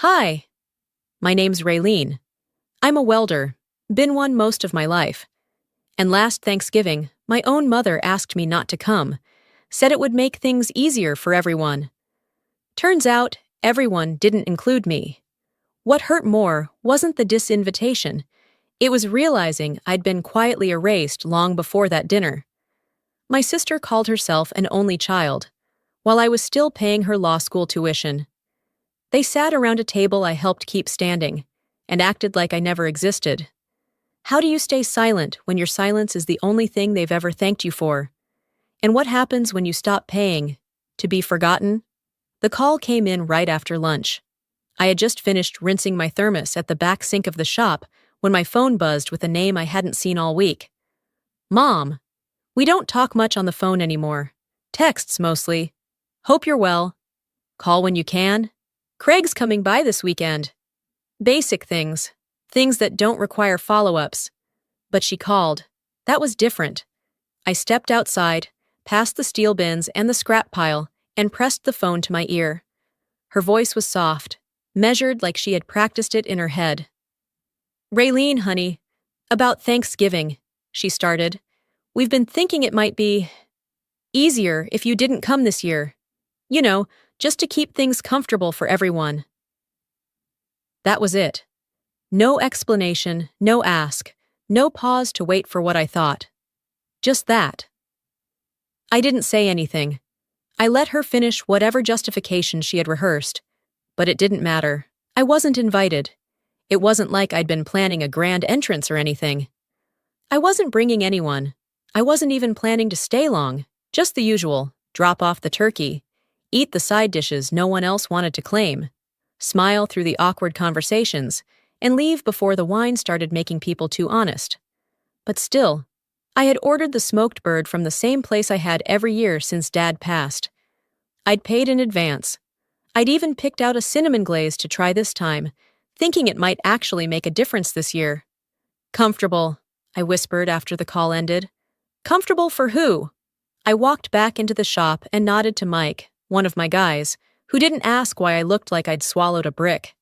Hi, my name's Raylene. I'm a welder, been one most of my life. And last Thanksgiving, my own mother asked me not to come, said it would make things easier for everyone. Turns out, everyone didn't include me. What hurt more wasn't the disinvitation. It was realizing I'd been quietly erased long before that dinner. My sister called herself an only child, while I was still paying her law school tuition. They sat around a table I helped keep standing, and acted like I never existed. How do you stay silent when your silence is the only thing they've ever thanked you for? And what happens when you stop paying? To be forgotten? The call came in right after lunch. I had just finished rinsing my thermos at the back sink of the shop when my phone buzzed with a name I hadn't seen all week. Mom. We don't talk much on the phone anymore. Texts mostly. Hope you're well. Call when you can. Craig's coming by this weekend. Basic things. Things that don't require follow-ups. But she called. That was different. I stepped outside, past the steel bins and the scrap pile, and pressed the phone to my ear. Her voice was soft, measured like she had practiced it in her head. Raylene, honey, about Thanksgiving, she started. We've been thinking it might be easier if you didn't come this year. You know, just to keep things comfortable for everyone. That was it. No explanation, no ask, no pause to wait for what I thought. Just that. I didn't say anything. I let her finish whatever justification she had rehearsed. But it didn't matter. I wasn't invited. It wasn't like I'd been planning a grand entrance or anything. I wasn't bringing anyone. I wasn't even planning to stay long. Just the usual. Drop off the turkey. Eat the side dishes no one else wanted to claim. Smile through the awkward conversations, and leave before the wine started making people too honest. But still, I had ordered the smoked bird from the same place I had every year since Dad passed. I'd paid in advance. I'd even picked out a cinnamon glaze to try this time, thinking it might actually make a difference this year. Comfortable, I whispered after the call ended. Comfortable for who? I walked back into the shop and nodded to Mike, one of my guys, who didn't ask why I looked like I'd swallowed a brick.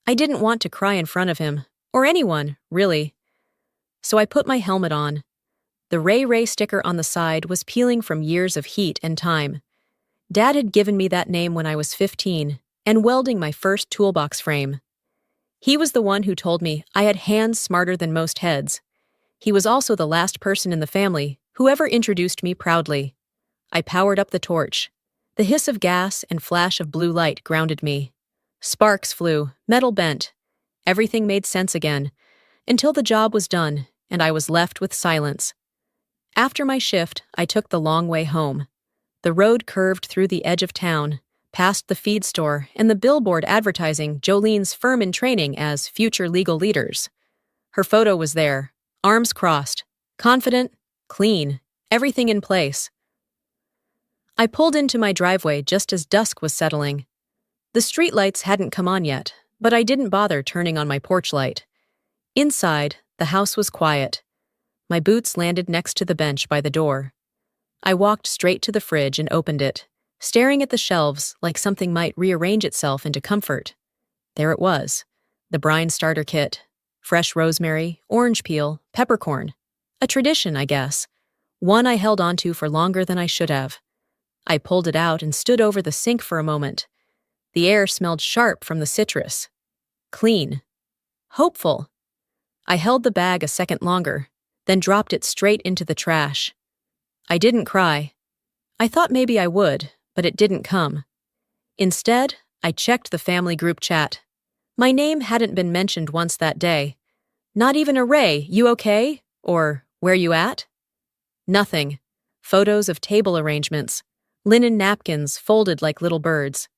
I didn't want to cry in front of him, or anyone, really. So I put my helmet on. The Ray sticker on the side was peeling from years of heat and time. Dad had given me that name when I was 15, and welding my first toolbox frame. He was the one who told me I had hands smarter than most heads. He was also the last person in the family who ever introduced me proudly. I powered up the torch. The hiss of gas and flash of blue light grounded me. Sparks flew, metal bent. Everything made sense again, until the job was done and I was left with silence. After my shift, I took the long way home. The road curved through the edge of town, past the feed store and the billboard advertising Jolene's firm in training as future legal leaders. Her photo was there, arms crossed, confident, clean, everything in place. I pulled into my driveway just as dusk was settling. The streetlights hadn't come on yet, but I didn't bother turning on my porch light. Inside, the house was quiet. My boots landed next to the bench by the door. I walked straight to the fridge and opened it, staring at the shelves like something might rearrange itself into comfort. There it was, the brine starter kit. Fresh rosemary, orange peel, peppercorn. A tradition, I guess. One I held onto for longer than I should have. I pulled it out and stood over the sink for a moment. The air smelled sharp from the citrus. Clean. Hopeful. I held the bag a second longer, then dropped it straight into the trash. I didn't cry. I thought maybe I would, but it didn't come. Instead, I checked the family group chat. My name hadn't been mentioned once that day. Not even a Ray, you okay? Or, where you at? Nothing. Photos of table arrangements. Linen napkins folded like little birds.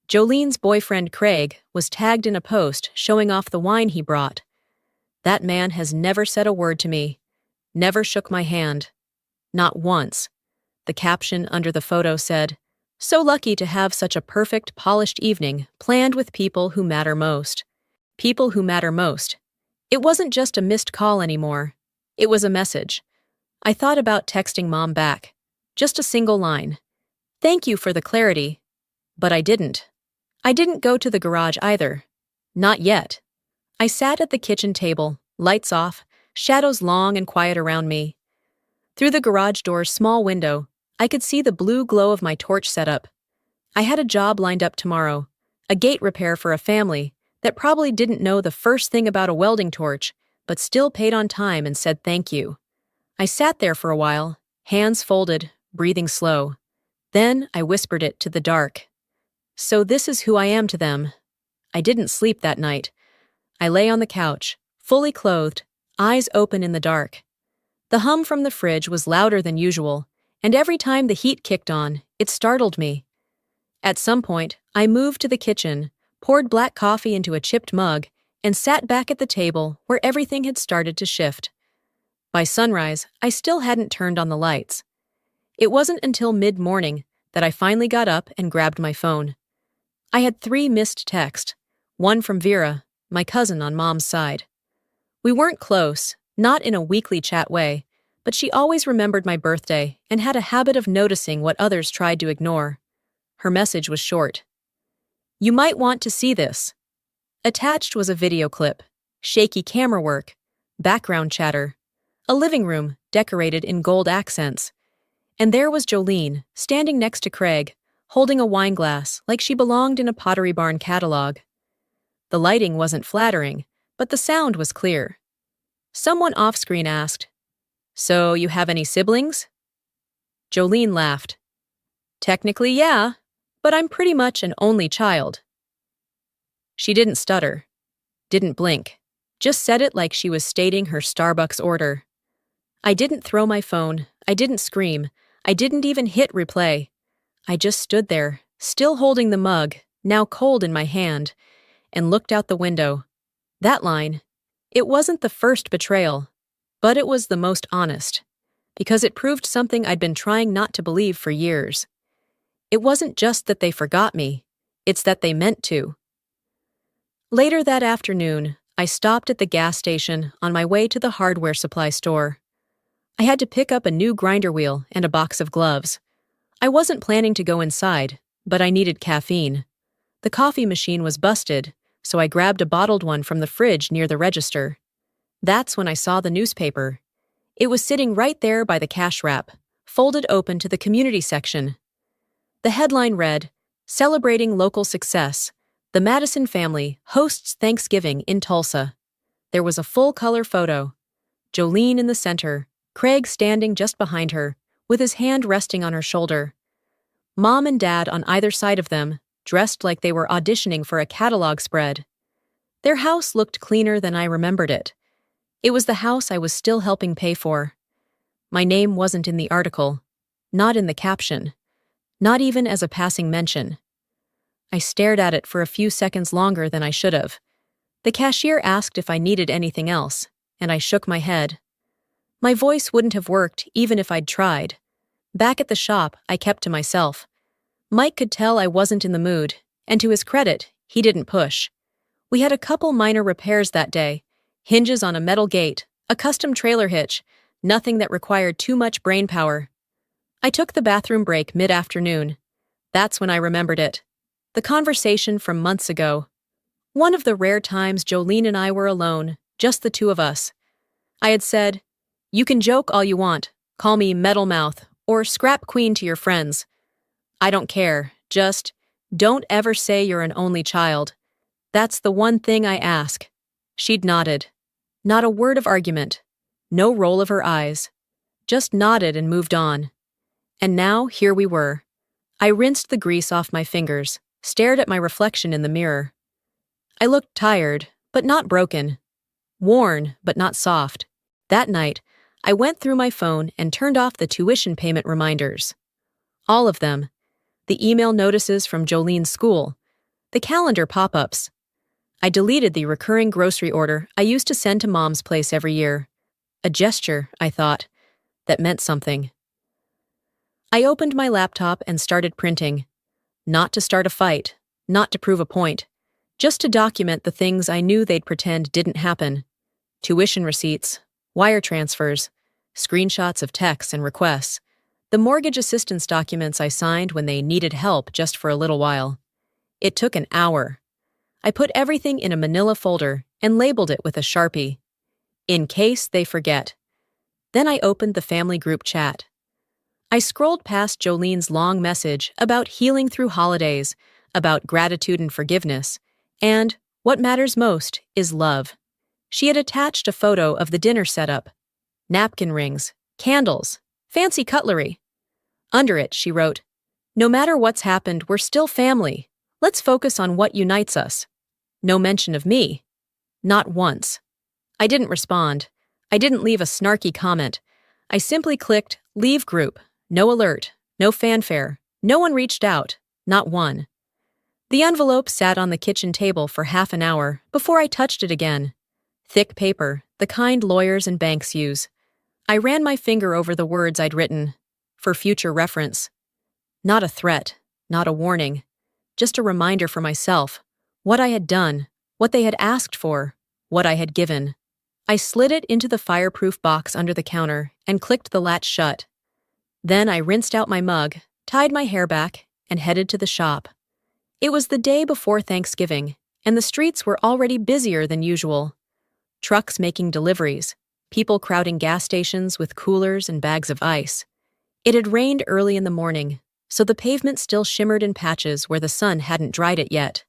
Jolene's boyfriend Craig was tagged in a post showing off the wine he brought. That man has never said a word to me. Never shook my hand. Not once. The caption under the photo said, "So lucky to have such a perfect, polished evening planned with people who matter most." People who matter most. It wasn't just a missed call anymore. It was a message. I thought about texting Mom back. Just a single line. Thank you for the clarity. But I didn't. I didn't go to the garage either. Not yet. I sat at the kitchen table, lights off, shadows long and quiet around me. Through the garage door's small window, I could see the blue glow of my torch setup. I had a job lined up tomorrow, a gate repair for a family that probably didn't know the first thing about a welding torch, but still paid on time and said thank you. I sat there for a while, hands folded, breathing slow. Then I whispered it to the dark. So this is who I am to them. I didn't sleep that night. I lay on the couch, fully clothed, eyes open in the dark. The hum from the fridge was louder than usual, and every time the heat kicked on, it startled me. At some point, I moved to the kitchen, poured black coffee into a chipped mug, and sat back at the table where everything had started to shift. By sunrise, I still hadn't turned on the lights. It wasn't until mid-morning that I finally got up and grabbed my phone. I had 3 missed texts, one from Vera, my cousin on Mom's side. We weren't close, not in a weekly chat way, but she always remembered my birthday and had a habit of noticing what others tried to ignore. Her message was short. You might want to see this. Attached was a video clip, shaky camera work, background chatter, a living room decorated in gold accents. And there was Jolene, standing next to Craig, holding a wine glass like she belonged in a Pottery Barn catalog. The lighting wasn't flattering, but the sound was clear. Someone off-screen asked, "So you have any siblings?" Jolene laughed. "Technically, yeah, but I'm pretty much an only child." She didn't stutter, didn't blink, just said it like she was stating her Starbucks order. I didn't throw my phone, I didn't scream, I didn't even hit replay. I just stood there, still holding the mug, now cold in my hand, and looked out the window. That line, it wasn't the first betrayal, but it was the most honest, because it proved something I'd been trying not to believe for years. It wasn't just that they forgot me, it's that they meant to. Later that afternoon, I stopped at the gas station on my way to the hardware supply store. I had to pick up a new grinder wheel and a box of gloves. I wasn't planning to go inside, but I needed caffeine. The coffee machine was busted, so I grabbed a bottled one from the fridge near the register. That's when I saw the newspaper. It was sitting right there by the cash wrap, folded open to the community section. The headline read, "Celebrating Local Success. The Madison family hosts Thanksgiving in Tulsa." There was a full-color photo. Jolene in the center, Craig standing just behind her, with his hand resting on her shoulder. Mom and Dad on either side of them, dressed like they were auditioning for a catalog spread. Their house looked cleaner than I remembered it. It was the house I was still helping pay for. My name wasn't in the article, not in the caption, not even as a passing mention. I stared at it for a few seconds longer than I should have. The cashier asked if I needed anything else, and I shook my head. My voice wouldn't have worked even if I'd tried. Back at the shop, I kept to myself. Mike could tell I wasn't in the mood, and to his credit, he didn't push. We had a couple minor repairs that day, hinges on a metal gate, a custom trailer hitch, nothing that required too much brain power. I took the bathroom break mid-afternoon. That's when I remembered it. The conversation from months ago. One of the rare times Jolene and I were alone, just the two of us. I had said, "You can joke all you want, call me Metal Mouth, or Scrap Queen to your friends. I don't care, just don't ever say you're an only child. That's the one thing I ask." She'd nodded. Not a word of argument. No roll of her eyes. Just nodded and moved on. And now here we were. I rinsed the grease off my fingers, stared at my reflection in the mirror. I looked tired, but not broken. Worn, but not soft. That night, I went through my phone and turned off the tuition payment reminders. All of them. The email notices from Jolene's school. The calendar pop-ups. I deleted the recurring grocery order I used to send to Mom's place every year. A gesture, I thought, that meant something. I opened my laptop and started printing. Not to start a fight, not to prove a point, just to document the things I knew they'd pretend didn't happen. Tuition receipts, wire transfers, screenshots of texts and requests, the mortgage assistance documents I signed when they needed help just for a little while. It took an hour. I put everything in a manila folder and labeled it with a Sharpie, in case they forget. Then I opened the family group chat. I scrolled past Jolene's long message about healing through holidays, about gratitude and forgiveness, and, what matters most, is love. She had attached a photo of the dinner setup. Napkin rings, candles, fancy cutlery. Under it, she wrote, "No matter what's happened, we're still family. Let's focus on what unites us." No mention of me. Not once. I didn't respond. I didn't leave a snarky comment. I simply clicked Leave Group. No alert. No fanfare. No one reached out. Not one. The envelope sat on the kitchen table for half an hour before I touched it again. Thick paper, the kind lawyers and banks use. I ran my finger over the words I'd written, for future reference. Not a threat, not a warning, just a reminder for myself, what I had done, what they had asked for, what I had given. I slid it into the fireproof box under the counter and clicked the latch shut. Then I rinsed out my mug, tied my hair back, and headed to the shop. It was the day before Thanksgiving, and the streets were already busier than usual. Trucks making deliveries, people crowding gas stations with coolers and bags of ice. It had rained early in the morning, so the pavement still shimmered in patches where the sun hadn't dried it yet.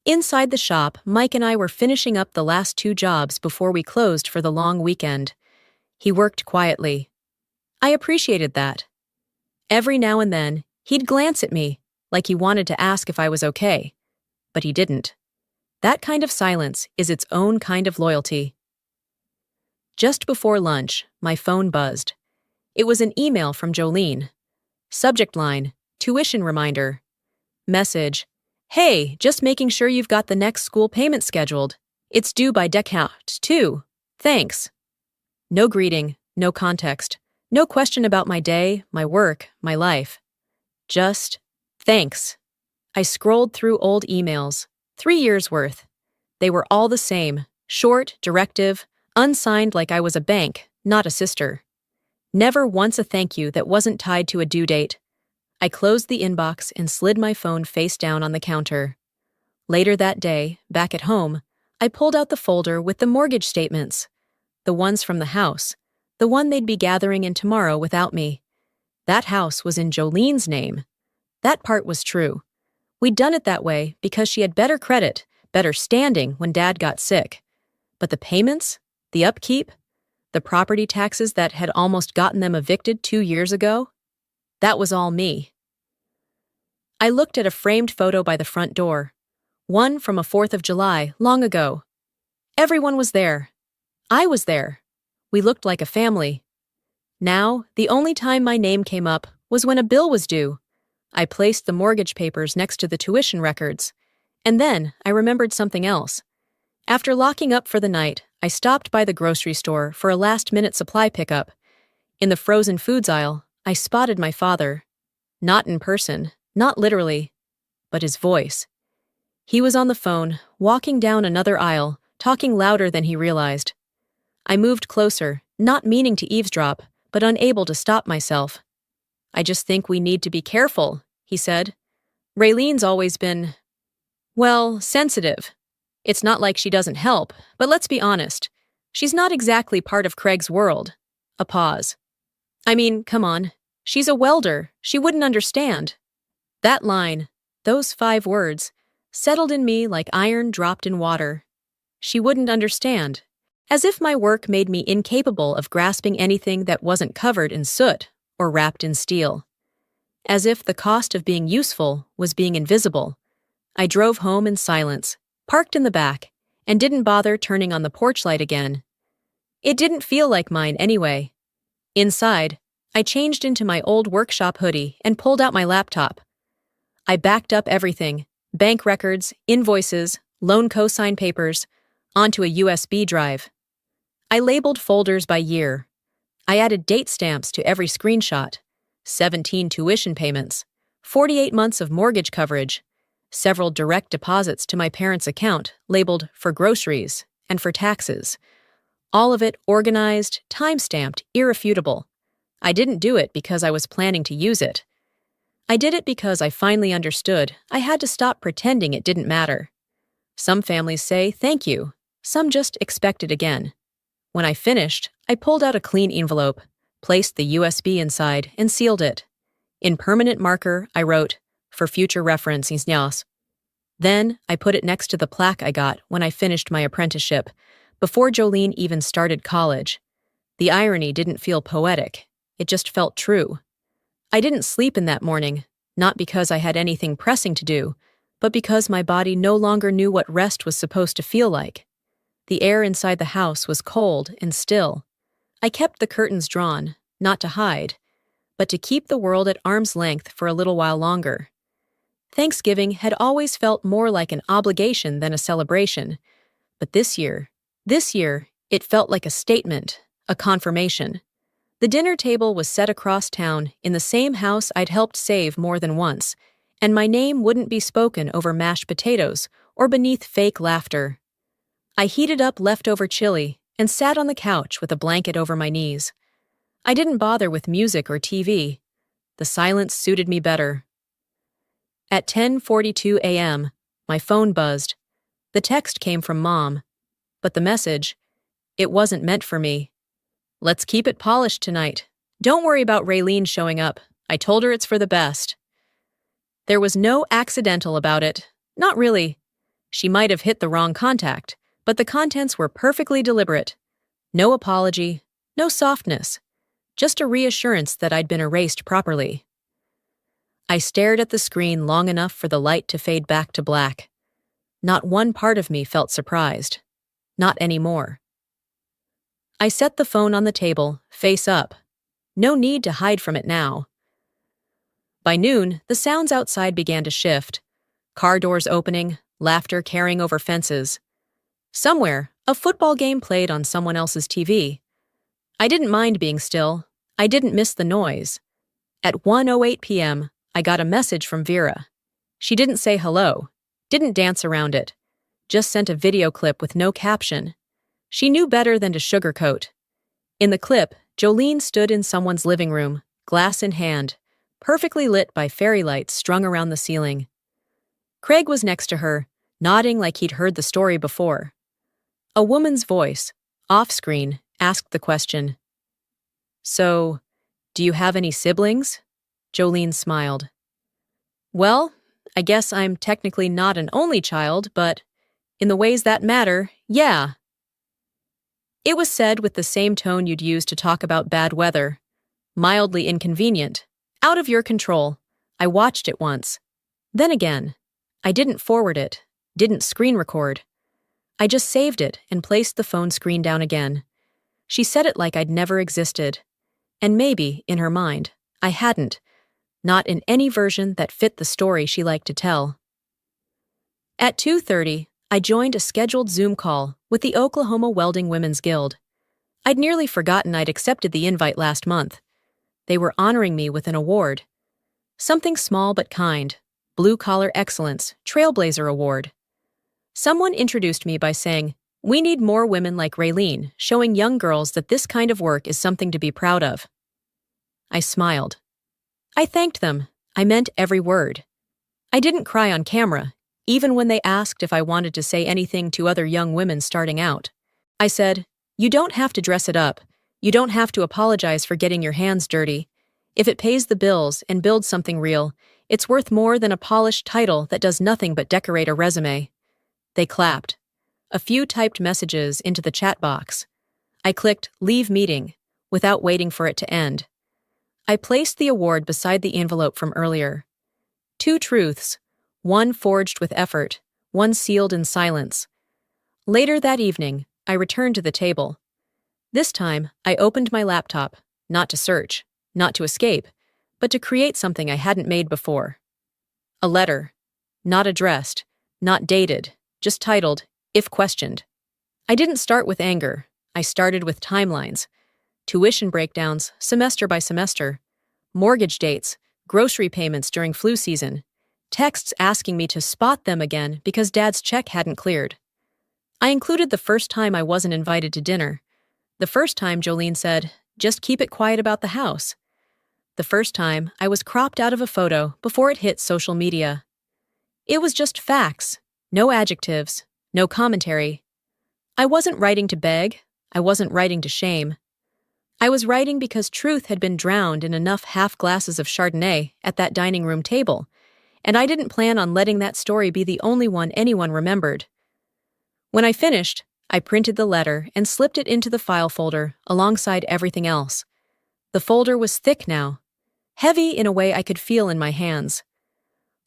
Inside the shop, Mike and I were finishing up the last 2 jobs before we closed for the long weekend. He worked quietly. I appreciated that. Every now and then, he'd glance at me, like he wanted to ask if I was okay. But he didn't. That kind of silence is its own kind of loyalty. Just before lunch, my phone buzzed. It was an email from Jolene. Subject line, tuition reminder. Message, "Hey, just making sure you've got the next school payment scheduled. It's due by decount, too. Thanks." No greeting, no context, no question about my day, my work, my life. Just, thanks. I scrolled through old emails, 3 years' worth. They were all the same, short, directive, unsigned like I was a bank, not a sister. Never once a thank you that wasn't tied to a due date. I closed the inbox and slid my phone face down on the counter. Later that day, back at home, I pulled out the folder with the mortgage statements. The ones from the house. The one they'd be gathering in tomorrow without me. That house was in Jolene's name. That part was true. We'd done it that way because she had better credit, better standing when Dad got sick. But the payments? The upkeep? The property taxes that had almost gotten them evicted 2 years ago? That was all me. I looked at a framed photo by the front door. One from a 4th of July, long ago. Everyone was there. I was there. We looked like a family. Now, the only time my name came up was when a bill was due. I placed the mortgage papers next to the tuition records. And then I remembered something else. After locking up for the night, I stopped by the grocery store for a last-minute supply pickup. In the frozen foods aisle, I spotted my father. Not in person, not literally, but his voice. He was on the phone, walking down another aisle, talking louder than he realized. I moved closer, not meaning to eavesdrop, but unable to stop myself. "I just think we need to be careful," he said. "Raylene's always been, well, sensitive. It's not like she doesn't help, but let's be honest. She's not exactly part of Craig's world." A pause. "I mean, come on. She's a welder. She wouldn't understand." That line, those 5 words, settled in me like iron dropped in water. She wouldn't understand. As if my work made me incapable of grasping anything that wasn't covered in soot or wrapped in steel. As if the cost of being useful was being invisible. I drove home in silence, parked in the back, and didn't bother turning on the porch light again. It didn't feel like mine anyway. Inside, I changed into my old workshop hoodie and pulled out my laptop. I backed up everything, bank records, invoices, loan cosign papers, onto a USB drive. I labeled folders by year. I added date stamps to every screenshot, 17 tuition payments, 48 months of mortgage coverage, several direct deposits to my parents' account labeled for groceries and for taxes. All of it organized, time-stamped, irrefutable. I didn't do it because I was planning to use it. I did it because I finally understood I had to stop pretending it didn't matter. Some families say thank you, some just expect it again. When I finished, I pulled out a clean envelope, placed the USB inside, and sealed it. In permanent marker, I wrote, "For future reference, Isnias." Then, I put it next to the plaque I got when I finished my apprenticeship, before Jolene even started college. The irony didn't feel poetic, it just felt true. I didn't sleep in that morning, not because I had anything pressing to do, but because my body no longer knew what rest was supposed to feel like. The air inside the house was cold and still. I kept the curtains drawn, not to hide, but to keep the world at arm's length for a little while longer. Thanksgiving had always felt more like an obligation than a celebration, but this year, it felt like a statement, a confirmation. The dinner table was set across town in the same house I'd helped save more than once, and my name wouldn't be spoken over mashed potatoes or beneath fake laughter. I heated up leftover chili and sat on the couch with a blanket over my knees. I didn't bother with music or TV. The silence suited me better. At 10:42 a.m., my phone buzzed. The text came from Mom, but the message, it wasn't meant for me. "Let's keep it polished tonight. Don't worry about Raylene showing up. I told her it's for the best." There was no accidental about it. Not really. She might have hit the wrong contact, but the contents were perfectly deliberate. No apology, no softness, just a reassurance that I'd been erased properly. I stared at the screen long enough for the light to fade back to black. Not one part of me felt surprised. Not anymore. I set the phone on the table, face up. No need to hide from it now. By noon, the sounds outside began to shift. Car doors opening, laughter carrying over fences. Somewhere, a football game played on someone else's TV. I didn't mind being still. I didn't miss the noise. At 1:08 p.m., I got a message from Vera. She didn't say hello, didn't dance around it, just sent a video clip with no caption. She knew better than to sugarcoat. In the clip, Jolene stood in someone's living room, glass in hand, perfectly lit by fairy lights strung around the ceiling. Craig was next to her, nodding like he'd heard the story before. A woman's voice, off-screen, asked the question. "So, do you have any siblings?" Jolene smiled. "Well, I guess I'm technically not an only child, but in the ways that matter, yeah." It was said with the same tone you'd use to talk about bad weather. Mildly inconvenient. Out of your control. I watched it once. Then again. I didn't forward it. Didn't screen record. I just saved it and placed the phone screen down again. She said it like I'd never existed. And maybe, in her mind, I hadn't. Not in any version that fit the story she liked to tell. At 2:30, I joined a scheduled Zoom call with the Oklahoma Welding Women's Guild. I'd nearly forgotten I'd accepted the invite last month. They were honoring me with an award. Something small but kind. Blue Collar Excellence, Trailblazer Award. Someone introduced me by saying, "We need more women like Raylene, showing young girls that this kind of work is something to be proud of." I smiled. I thanked them. I meant every word. I didn't cry on camera, even when they asked if I wanted to say anything to other young women starting out. I said, "You don't have to dress it up. You don't have to apologize for getting your hands dirty. If it pays the bills and builds something real, it's worth more than a polished title that does nothing but decorate a resume." They clapped. A few typed messages into the chat box. I clicked "Leave meeting" without waiting for it to end. I placed the award beside the envelope from earlier. Two truths, one forged with effort, one sealed in silence. Later that evening, I returned to the table. This time, I opened my laptop, not to search, not to escape, but to create something I hadn't made before. A letter, not addressed, not dated, just titled, "If Questioned." I didn't start with anger. I started with timelines. Tuition breakdowns, semester by semester. Mortgage dates, grocery payments during flu season. Texts asking me to spot them again because Dad's check hadn't cleared. I included the first time I wasn't invited to dinner. The first time Jolene said, "Just keep it quiet about the house." The first time, I was cropped out of a photo before it hit social media. It was just facts, no adjectives, no commentary. I wasn't writing to beg, I wasn't writing to shame. I was writing because truth had been drowned in enough half glasses of Chardonnay at that dining room table, and I didn't plan on letting that story be the only one anyone remembered. When I finished, I printed the letter and slipped it into the file folder alongside everything else. The folder was thick now, heavy in a way I could feel in my hands.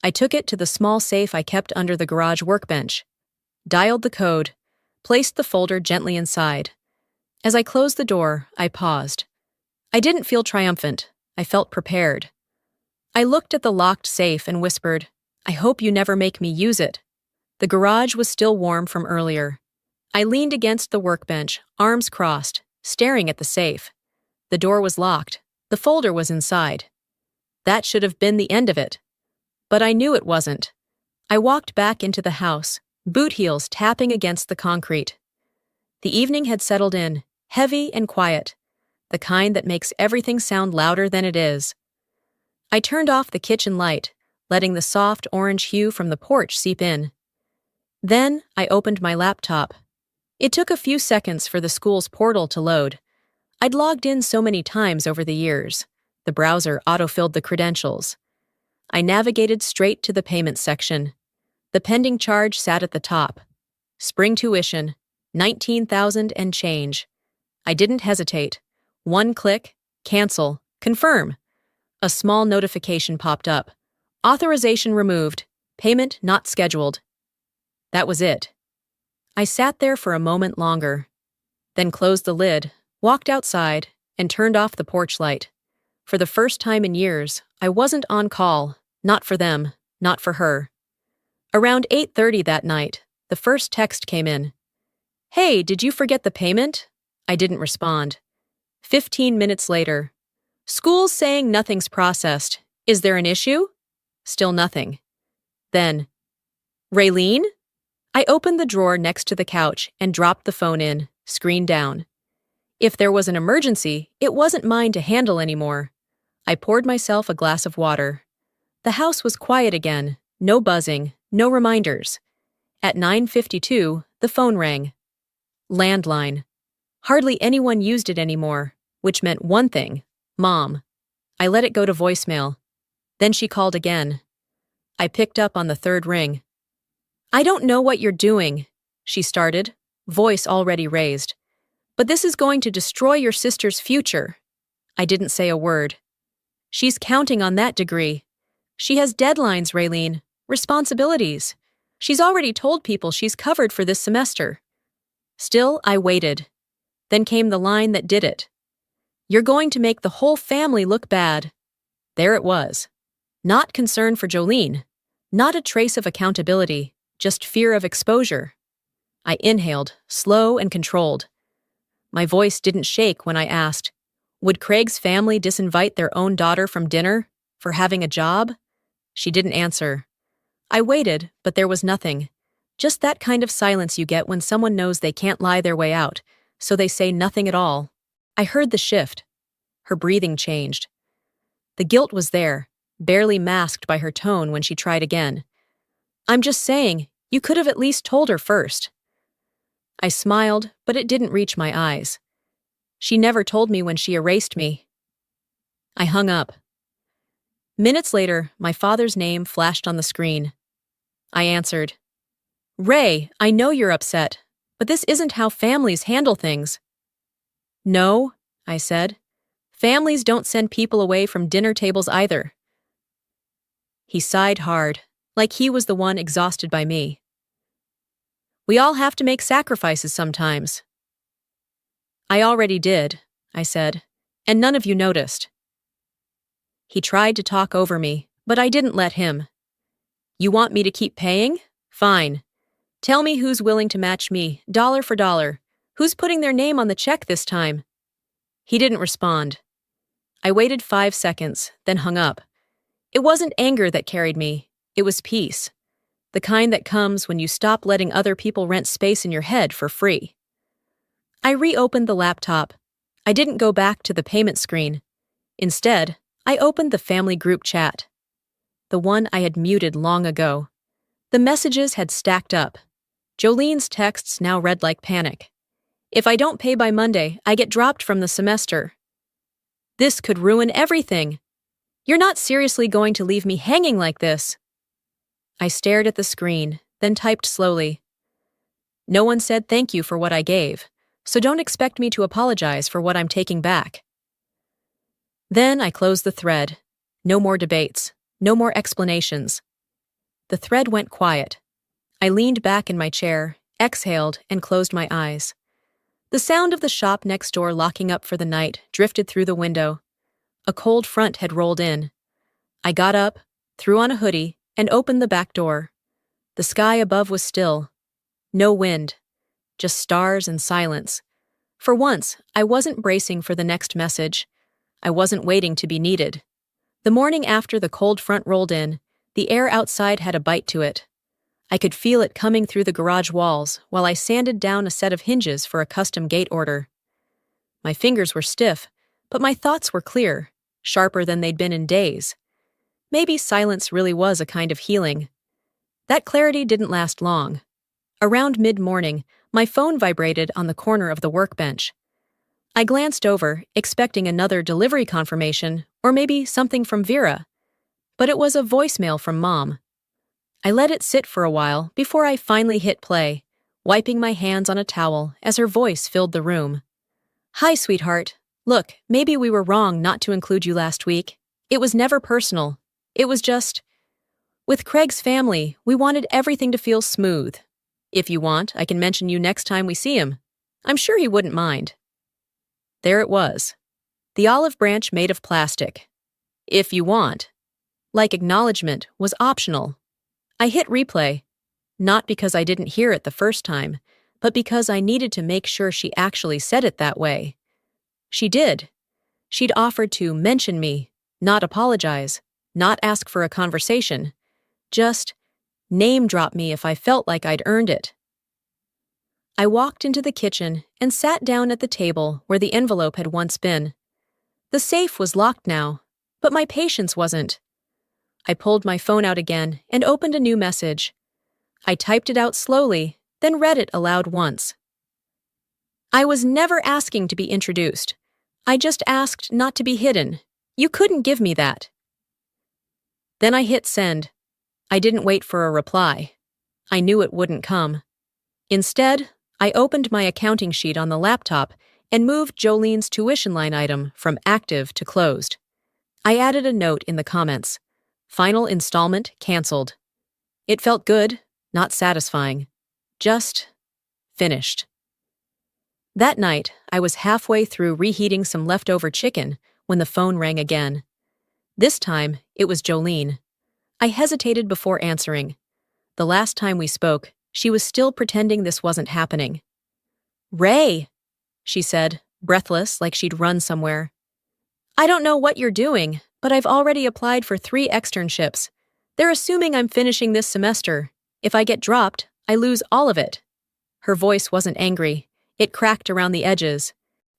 I took it to the small safe I kept under the garage workbench, dialed the code, placed the folder gently inside. As I closed the door, I paused. I didn't feel triumphant. I felt prepared. I looked at the locked safe and whispered, "I hope you never make me use it." The garage was still warm from earlier. I leaned against the workbench, arms crossed, staring at the safe. The door was locked. The folder was inside. That should have been the end of it. But I knew it wasn't. I walked back into the house, boot heels tapping against the concrete. The evening had settled in, heavy and quiet, the kind that makes everything sound louder than it is. I turned off the kitchen light, letting the soft orange hue from the porch seep in. Then I opened my laptop. It took a few seconds for the school's portal to load. I'd logged in so many times over the years. The browser autofilled the credentials. I navigated straight to the payments section. The pending charge sat at the top. Spring tuition, $19,000 and change. I didn't hesitate. One click, cancel, confirm. A small notification popped up. Authorization removed. Payment not scheduled. That was it. I sat there for a moment longer, then closed the lid, walked outside, and turned off the porch light. For the first time in years, I wasn't on call, not for them, not for her. Around 8:30 that night, the first text came in. "Hey, did you forget the payment?" I didn't respond. 15 minutes later, "School's saying nothing's processed. Is there an issue?" Still nothing. Then, "Raylene?" I opened the drawer next to the couch and dropped the phone in, screen down. If there was an emergency, it wasn't mine to handle anymore. I poured myself a glass of water. The house was quiet again, no buzzing, no reminders. At 9:52, the phone rang. Landline. Hardly anyone used it anymore, which meant one thing: Mom. I let it go to voicemail. Then she called again. I picked up on the third ring. "I don't know what you're doing," she started, voice already raised. "But this is going to destroy your sister's future." I didn't say a word. "She's counting on that degree. She has deadlines, Raylene, responsibilities. She's already told people she's covered for this semester." Still, I waited. Then came the line that did it. "You're going to make the whole family look bad." There it was. Not concern for Jolene. Not a trace of accountability, just fear of exposure. I inhaled, slow and controlled. My voice didn't shake when I asked, would Craig's family disinvite their own daughter from dinner for having a job? She didn't answer. I waited, but there was nothing. Just that kind of silence you get when someone knows they can't lie their way out, so they say nothing at all. I heard the shift. Her breathing changed. The guilt was there, barely masked by her tone when she tried again. "I'm just saying, you could have at least told her first." I smiled, but it didn't reach my eyes. She never told me when she erased me. I hung up. Minutes later, my father's name flashed on the screen. I answered. "Ray, I know you're upset, but this isn't how families handle things." "No," I said. "Families don't send people away from dinner tables either." He sighed hard, like he was the one exhausted by me. "We all have to make sacrifices sometimes." "I already did," I said, "and none of you noticed." He tried to talk over me, but I didn't let him. "You want me to keep paying? Fine. Tell me who's willing to match me, dollar for dollar. Who's putting their name on the check this time?" He didn't respond. I waited 5 seconds, then hung up. It wasn't anger that carried me. It was peace. The kind that comes when you stop letting other people rent space in your head for free. I reopened the laptop. I didn't go back to the payment screen. Instead, I opened the family group chat, the one I had muted long ago. The messages had stacked up. Jolene's texts now read like panic. If I don't pay by Monday, I get dropped from the semester. This could ruin everything. You're not seriously going to leave me hanging like this. I stared at the screen, then typed slowly. No one said thank you for what I gave, so don't expect me to apologize for what I'm taking back. Then I closed the thread. No more debates. No more explanations. The thread went quiet. I leaned back in my chair, exhaled, and closed my eyes. The sound of the shop next door locking up for the night drifted through the window. A cold front had rolled in. I got up, threw on a hoodie, and opened the back door. The sky above was still. No wind. Just stars and silence. For once, I wasn't bracing for the next message. I wasn't waiting to be needed. The morning after the cold front rolled in, the air outside had a bite to it. I could feel it coming through the garage walls while I sanded down a set of hinges for a custom gate order. My fingers were stiff, but my thoughts were clear, sharper than they'd been in days. Maybe silence really was a kind of healing. That clarity didn't last long. Around mid-morning, my phone vibrated on the corner of the workbench. I glanced over, expecting another delivery confirmation or maybe something from Vera. But it was a voicemail from Mom. I let it sit for a while before I finally hit play, wiping my hands on a towel as her voice filled the room. Hi, sweetheart. Look, maybe we were wrong not to include you last week. It was never personal. It was just... With Craig's family, we wanted everything to feel smooth. If you want, I can mention you next time we see him. I'm sure he wouldn't mind. There it was. The olive branch made of plastic. If you want. Like acknowledgement was optional. I hit replay, not because I didn't hear it the first time, but because I needed to make sure she actually said it that way. She did. She'd offered to mention me, not apologize, not ask for a conversation, just name drop me if I felt like I'd earned it. I walked into the kitchen and sat down at the table where the envelope had once been. The safe was locked now, but my patience wasn't. I pulled my phone out again and opened a new message. I typed it out slowly, then read it aloud once. I was never asking to be introduced. I just asked not to be hidden. You couldn't give me that. Then I hit send. I didn't wait for a reply. I knew it wouldn't come. Instead, I opened my accounting sheet on the laptop and moved Jolene's tuition line item from active to closed. I added a note in the comments. Final installment canceled. It felt good, not satisfying. Just finished. That night, I was halfway through reheating some leftover chicken when the phone rang again. This time, it was Jolene. I hesitated before answering. The last time we spoke, she was still pretending this wasn't happening. Ray, she said, breathless like she'd run somewhere. I don't know what you're doing, but I've already applied for 3 externships. They're assuming I'm finishing this semester. If I get dropped, I lose all of it. Her voice wasn't angry. It cracked around the edges.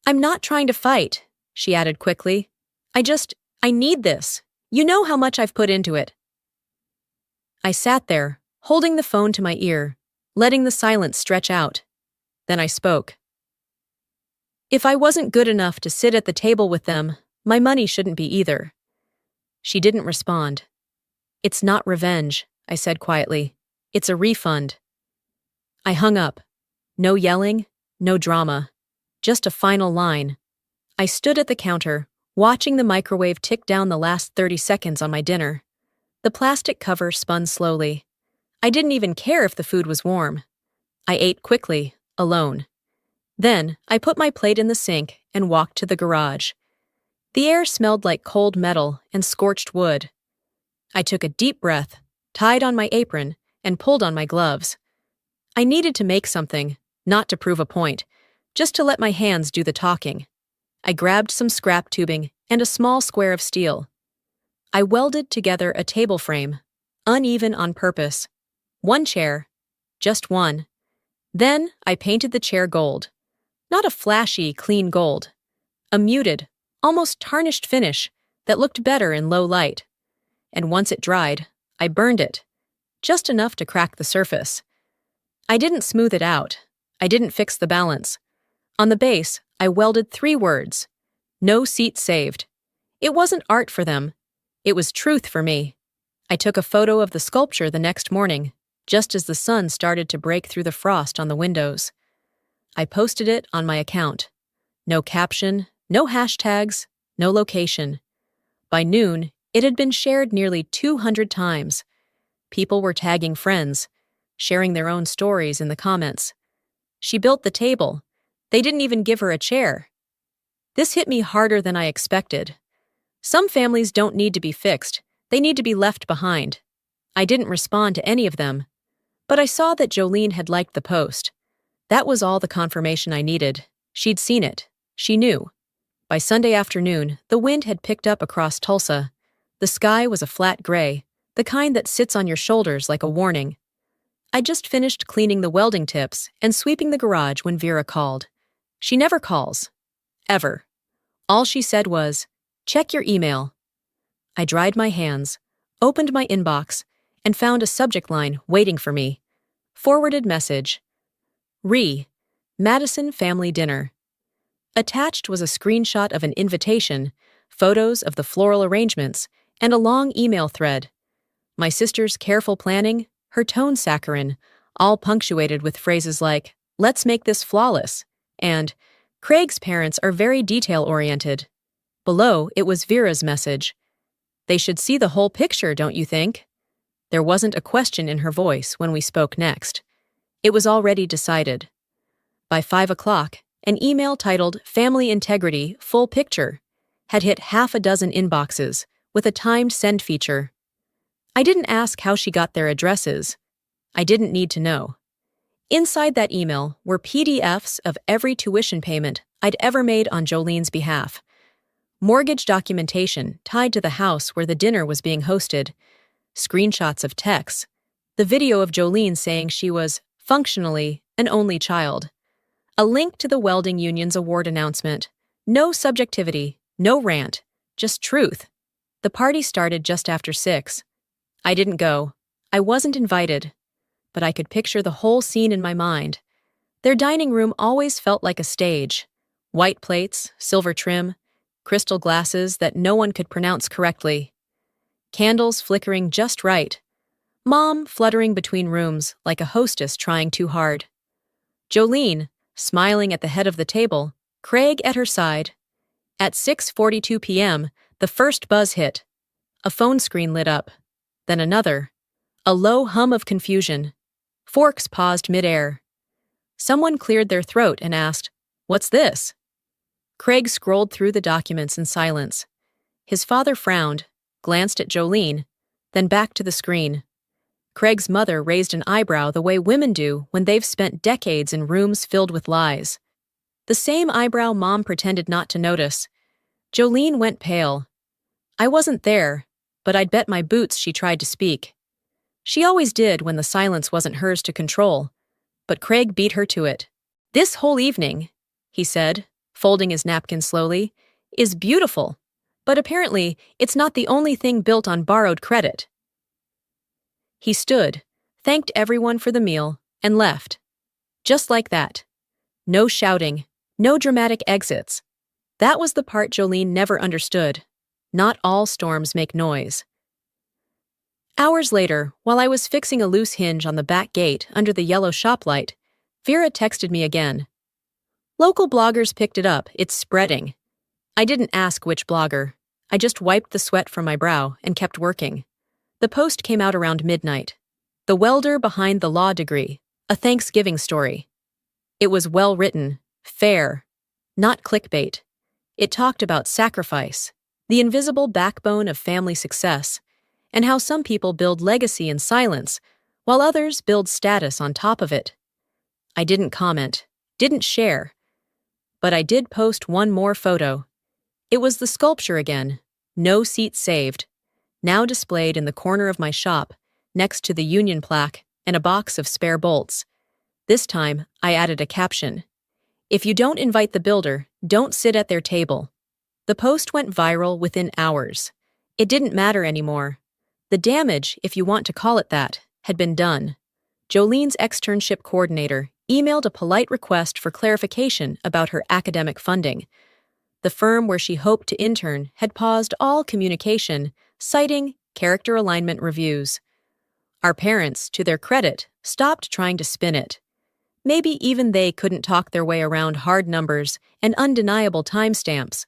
I'm not trying to fight, she added quickly. I need this. You know how much I've put into it. I sat there, holding the phone to my ear, letting the silence stretch out. Then I spoke. If I wasn't good enough to sit at the table with them, my money shouldn't be either. She didn't respond. It's not revenge, I said quietly. It's a refund. I hung up. No yelling, no drama. Just a final line. I stood at the counter, watching the microwave tick down the last 30 seconds on my dinner. The plastic cover spun slowly. I didn't even care if the food was warm. I ate quickly, alone. Then, I put my plate in the sink and walked to the garage. The air smelled like cold metal and scorched wood. I took a deep breath, tied on my apron, and pulled on my gloves. I needed to make something, not to prove a point, just to let my hands do the talking. I grabbed some scrap tubing and a small square of steel. I welded together a table frame, uneven on purpose. 1 chair, just one. Then I painted the chair gold. Not a flashy, clean gold. A muted, almost tarnished finish, that looked better in low light. And once it dried, I burned it, just enough to crack the surface. I didn't smooth it out. I didn't fix the balance. On the base, I welded 3 words. No seat saved. It wasn't art for them. It was truth for me. I took a photo of the sculpture the next morning, just as the sun started to break through the frost on the windows. I posted it on my account. No caption, no hashtags, no location. By noon, it had been shared nearly 200 times. People were tagging friends, sharing their own stories in the comments. She built the table. They didn't even give her a chair. This hit me harder than I expected. Some families don't need to be fixed. They need to be left behind. I didn't respond to any of them. But I saw that Jolene had liked the post. That was all the confirmation I needed. She'd seen it. She knew. By Sunday afternoon, the wind had picked up across Tulsa. The sky was a flat gray, the kind that sits on your shoulders like a warning. I just finished cleaning the welding tips and sweeping the garage when Vera called. She never calls. Ever. All she said was, "Check your email." I dried my hands, opened my inbox, and found a subject line waiting for me. Forwarded message. Madison Family Dinner. Attached was a screenshot of an invitation, photos of the floral arrangements, and a long email thread. My sister's careful planning, her tone saccharine, all punctuated with phrases like, "Let's make this flawless," and "Craig's parents are very detail-oriented." Below, it was Vera's message. "They should see the whole picture, don't you think?" There wasn't a question in her voice when we spoke next. It was already decided. By 5 o'clock, an email titled "Family Integrity Full Picture" had hit half a dozen inboxes with a timed send feature. I didn't ask how she got their addresses. I didn't need to know. Inside that email were PDFs of every tuition payment I'd ever made on Jolene's behalf. Mortgage documentation tied to the house where the dinner was being hosted. Screenshots of texts. The video of Jolene saying she was, functionally, an only child. A link to the welding union's award announcement. No subjectivity, no rant, just truth. The party started just after 6. I didn't go. I wasn't invited. But I could picture the whole scene in my mind. Their dining room always felt like a stage. White plates, silver trim, crystal glasses that no one could pronounce correctly. Candles flickering just right. Mom fluttering between rooms like a hostess trying too hard. Jolene, smiling at the head of the table, Craig at her side. At 6:42 p.m., the first buzz hit. A phone screen lit up. Then another. A low hum of confusion. Forks paused mid-air. Someone cleared their throat and asked, "What's this?" Craig scrolled through the documents in silence. His father frowned, glanced at Jolene, then back to the screen. Craig's mother raised an eyebrow the way women do when they've spent decades in rooms filled with lies. The same eyebrow Mom pretended not to notice. Jolene went pale. I wasn't there, but I'd bet my boots she tried to speak. She always did when the silence wasn't hers to control, but Craig beat her to it. "This whole evening," he said, folding his napkin slowly, "is beautiful, but apparently it's not the only thing built on borrowed credit." He stood, thanked everyone for the meal, and left. Just like that. No shouting, no dramatic exits. That was the part Jolene never understood. Not all storms make noise. Hours later, while I was fixing a loose hinge on the back gate under the yellow shop light, Vera texted me again. "Local bloggers picked it up, it's spreading." I didn't ask which blogger. I just wiped the sweat from my brow and kept working. The post came out around midnight. The welder behind the law degree, a Thanksgiving story. It was well written, fair, not clickbait. It talked about sacrifice, the invisible backbone of family success, and how some people build legacy in silence, while others build status on top of it. I didn't comment, didn't share, but I did post one more photo. It was the sculpture again, no seat saved, now displayed in the corner of my shop, next to the union plaque and a box of spare bolts. This time, I added a caption. "If you don't invite the builder, don't sit at their table." The post went viral within hours. It didn't matter anymore. The damage, if you want to call it that, had been done. Jolene's externship coordinator emailed a polite request for clarification about her academic funding. The firm where she hoped to intern had paused all communication, citing character alignment reviews. Our parents, to their credit, stopped trying to spin it. Maybe even they couldn't talk their way around hard numbers and undeniable timestamps.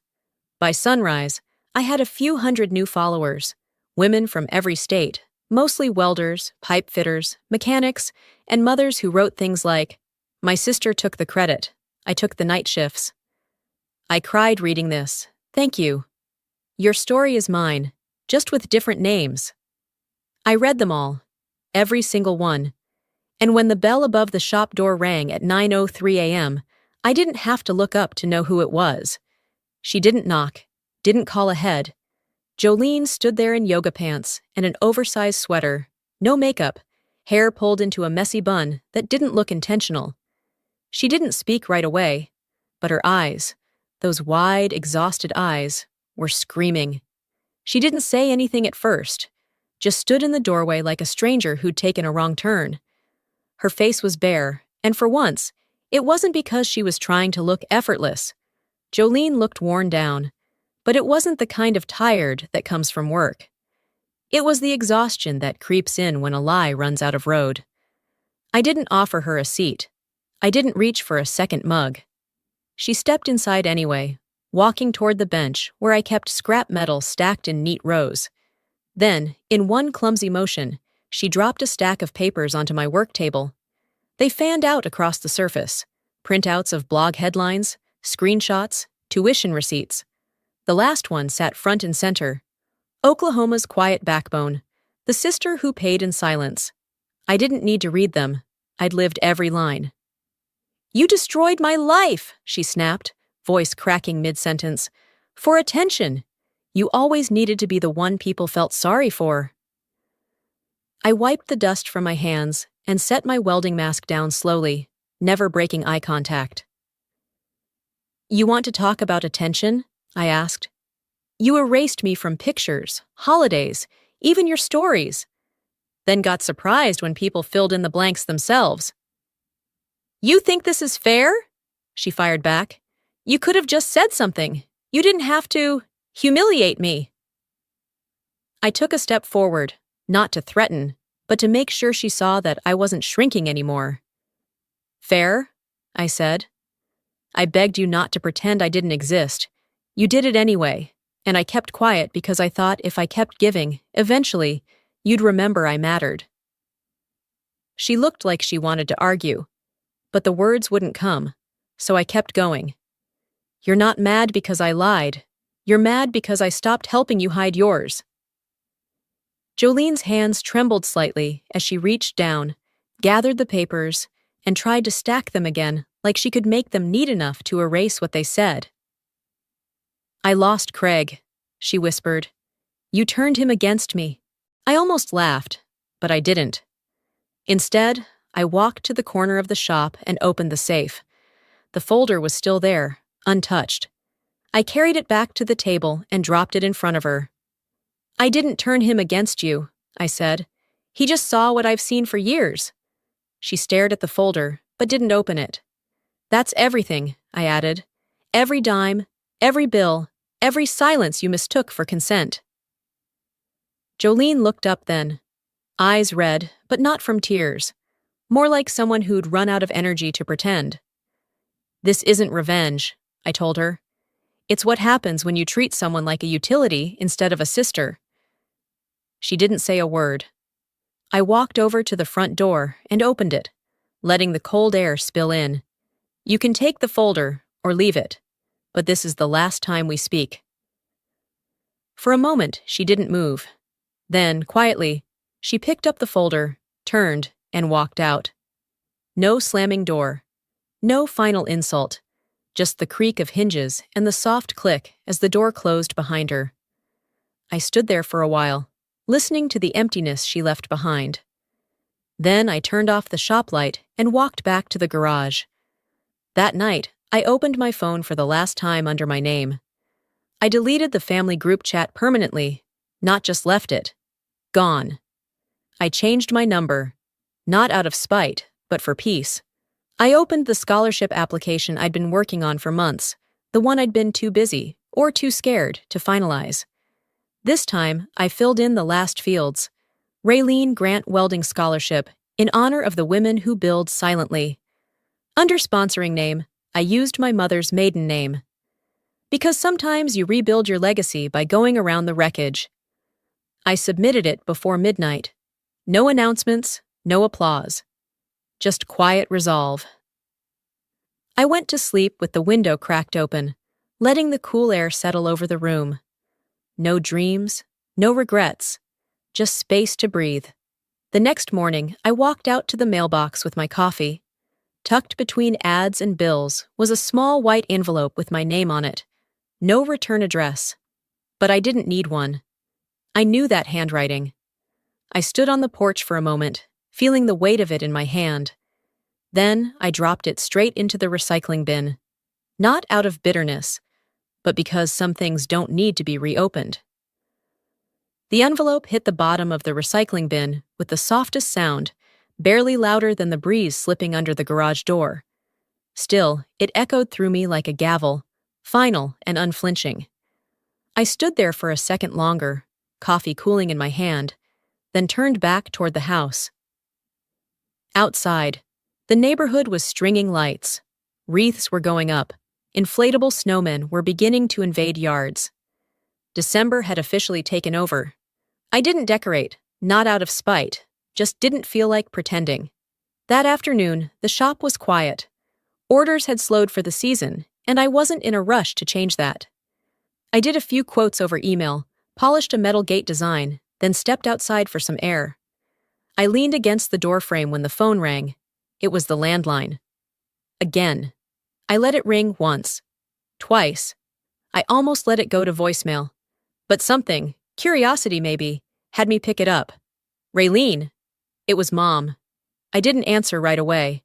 By sunrise, I had a few hundred new followers, women from every state, mostly welders, pipe fitters, mechanics, and mothers who wrote things like, "My sister took the credit. I took the night shifts." I cried reading this. Thank you. Your story is mine, just with different names. I read them all, every single one. And when the bell above the shop door rang at 9:03 a.m., I didn't have to look up to know who it was. She didn't knock, didn't call ahead. Jolene stood there in yoga pants and an oversized sweater, no makeup, hair pulled into a messy bun that didn't look intentional. She didn't speak right away, but her eyes, those wide, exhausted eyes, were screaming. She didn't say anything at first, just stood in the doorway like a stranger who'd taken a wrong turn. Her face was bare, and for once, it wasn't because she was trying to look effortless. Jolene looked worn down, but it wasn't the kind of tired that comes from work. It was the exhaustion that creeps in when a lie runs out of road. I didn't offer her a seat. I didn't reach for a second mug. She stepped inside anyway, walking toward the bench where I kept scrap metal stacked in neat rows. Then, in one clumsy motion, she dropped a stack of papers onto my work table. They fanned out across the surface, printouts of blog headlines, screenshots, tuition receipts. The last one sat front and center. Oklahoma's quiet backbone, the sister who paid in silence. I didn't need to read them. I'd lived every line. "You destroyed my life," she snapped, voice cracking mid-sentence. "For attention. You always needed to be the one people felt sorry for." I wiped the dust from my hands and set my welding mask down slowly, never breaking eye contact. "You want to talk about attention?" I asked. "You erased me from pictures, holidays, even your stories. Then got surprised when people filled in the blanks themselves." "You think this is fair?" she fired back. "You could have just said something. You didn't have to humiliate me." I took a step forward, not to threaten, but to make sure she saw that I wasn't shrinking anymore. "Fair?" I said. "I begged you not to pretend I didn't exist. You did it anyway, and I kept quiet because I thought if I kept giving, eventually, you'd remember I mattered." She looked like she wanted to argue, but the words wouldn't come, so I kept going. "You're not mad because I lied. You're mad because I stopped helping you hide yours." Jolene's hands trembled slightly as she reached down, gathered the papers, and tried to stack them again like she could make them neat enough to erase what they said. "I lost Craig," she whispered. "You turned him against me." I almost laughed, but I didn't. Instead, I walked to the corner of the shop and opened the safe. The folder was still there, untouched. I carried it back to the table and dropped it in front of her. "I didn't turn him against you," I said. "He just saw what I've seen for years." She stared at the folder, but didn't open it. "That's everything," I added. "Every dime, every bill, every silence you mistook for consent." Jolene looked up then, eyes red, but not from tears, more like someone who'd run out of energy to pretend. "This isn't revenge," I told her. "It's what happens when you treat someone like a utility instead of a sister." She didn't say a word. I walked over to the front door and opened it, letting the cold air spill in. "You can take the folder or leave it, but this is the last time we speak." For a moment, she didn't move. Then, quietly, she picked up the folder, turned, and walked out. No slamming door. No final insult. Just the creak of hinges and the soft click as the door closed behind her. I stood there for a while, listening to the emptiness she left behind. Then I turned off the shop light and walked back to the garage. That night, I opened my phone for the last time under my name. I deleted the family group chat permanently, not just left it. Gone. I changed my number, not out of spite, but for peace. I opened the scholarship application I'd been working on for months, the one I'd been too busy, or too scared, to finalize. This time, I filled in the last fields. Raylene Grant Welding Scholarship, in honor of the women who build silently. Under sponsoring name, I used my mother's maiden name. Because sometimes you rebuild your legacy by going around the wreckage. I submitted it before midnight. No announcements, no applause. Just quiet resolve. I went to sleep with the window cracked open, letting the cool air settle over the room. No dreams, no regrets, just space to breathe. The next morning, I walked out to the mailbox with my coffee. Tucked between ads and bills was a small white envelope with my name on it. No return address. But I didn't need one. I knew that handwriting. I stood on the porch for a moment, feeling the weight of it in my hand. Then I dropped it straight into the recycling bin. Not out of bitterness, but because some things don't need to be reopened. The envelope hit the bottom of the recycling bin with the softest sound, barely louder than the breeze slipping under the garage door. Still, it echoed through me like a gavel, final and unflinching. I stood there for a second longer, coffee cooling in my hand, then turned back toward the house. Outside, the neighborhood was stringing lights. Wreaths were going up. Inflatable snowmen were beginning to invade yards. December had officially taken over. I didn't decorate, not out of spite, just didn't feel like pretending. That afternoon, the shop was quiet. Orders had slowed for the season, and I wasn't in a rush to change that. I did a few quotes over email, polished a metal gate design, then stepped outside for some air. I leaned against the doorframe when the phone rang. It was the landline. Again. I let it ring once. Twice. I almost let it go to voicemail. But something, curiosity maybe, had me pick it up. Raylene. It was Mom. I didn't answer right away.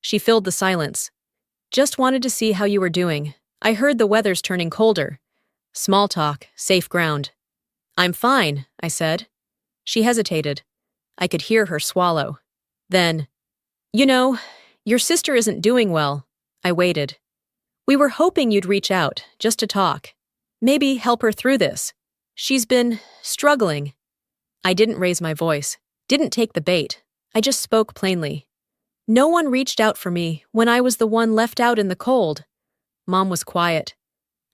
She filled the silence. Just wanted to see how you were doing. I heard the weather's turning colder. Small talk, safe ground. I'm fine, I said. She hesitated. I could hear her swallow. Then, your sister isn't doing well. I waited. We were hoping you'd reach out, just to talk. Maybe help her through this. She's been struggling. I didn't raise my voice, didn't take the bait. I just spoke plainly. No one reached out for me when I was the one left out in the cold. Mom was quiet.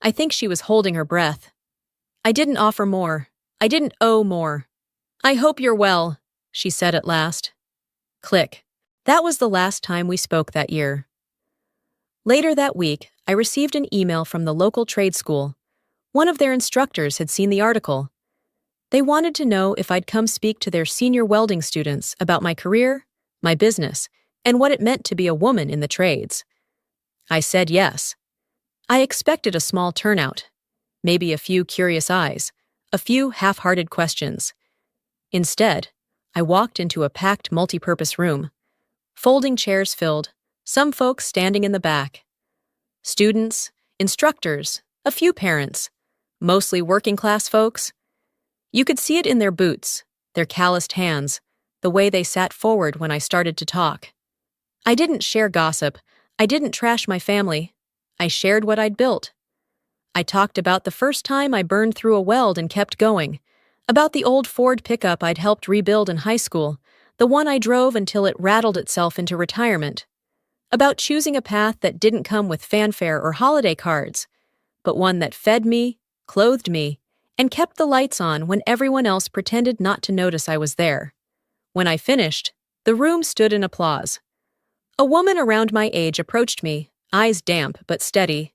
I think she was holding her breath. I didn't offer more. I didn't owe more. I hope you're well, she said at last. Click. That was the last time we spoke that year. Later that week, I received an email from the local trade school. One of their instructors had seen the article. They wanted to know if I'd come speak to their senior welding students about my career, my business, and what it meant to be a woman in the trades. I said yes. I expected a small turnout, maybe a few curious eyes, a few half-hearted questions. Instead, I walked into a packed multi-purpose room. Folding chairs filled, some folks standing in the back. Students, instructors, a few parents, mostly working-class folks. You could see it in their boots, their calloused hands, the way they sat forward when I started to talk. I didn't share gossip. I didn't trash my family. I shared what I'd built. I talked about the first time I burned through a weld and kept going, about the old Ford pickup I'd helped rebuild in high school, the one I drove until it rattled itself into retirement, about choosing a path that didn't come with fanfare or holiday cards, but one that fed me, clothed me, and kept the lights on when everyone else pretended not to notice I was there. When I finished, the room stood in applause. A woman around my age approached me, eyes damp but steady.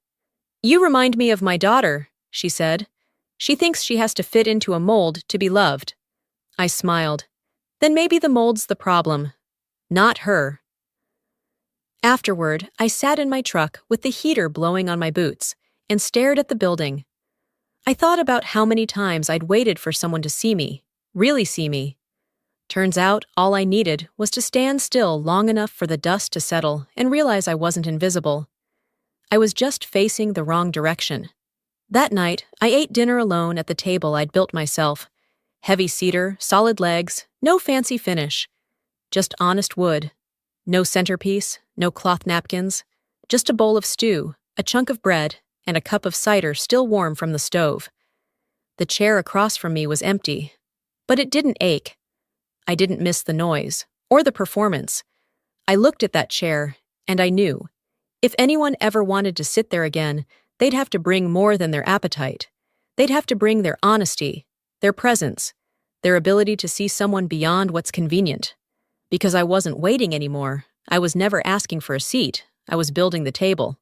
"You remind me of my daughter," she said. "She thinks she has to fit into a mold to be loved." I smiled. Then maybe the mold's the problem, not her. Afterward, I sat in my truck with the heater blowing on my boots and stared at the building. I thought about how many times I'd waited for someone to see me, really see me. Turns out all I needed was to stand still long enough for the dust to settle and realize I wasn't invisible. I was just facing the wrong direction. That night, I ate dinner alone at the table I'd built myself. Heavy cedar, solid legs, no fancy finish. Just honest wood. No centerpiece, no cloth napkins. Just a bowl of stew, a chunk of bread, and a cup of cider still warm from the stove. The chair across from me was empty. But it didn't ache. I didn't miss the noise, or the performance. I looked at that chair, and I knew. If anyone ever wanted to sit there again, they'd have to bring more than their appetite. They'd have to bring their honesty, their presence, their ability to see someone beyond what's convenient. Because I wasn't waiting anymore. I was never asking for a seat. I was building the table.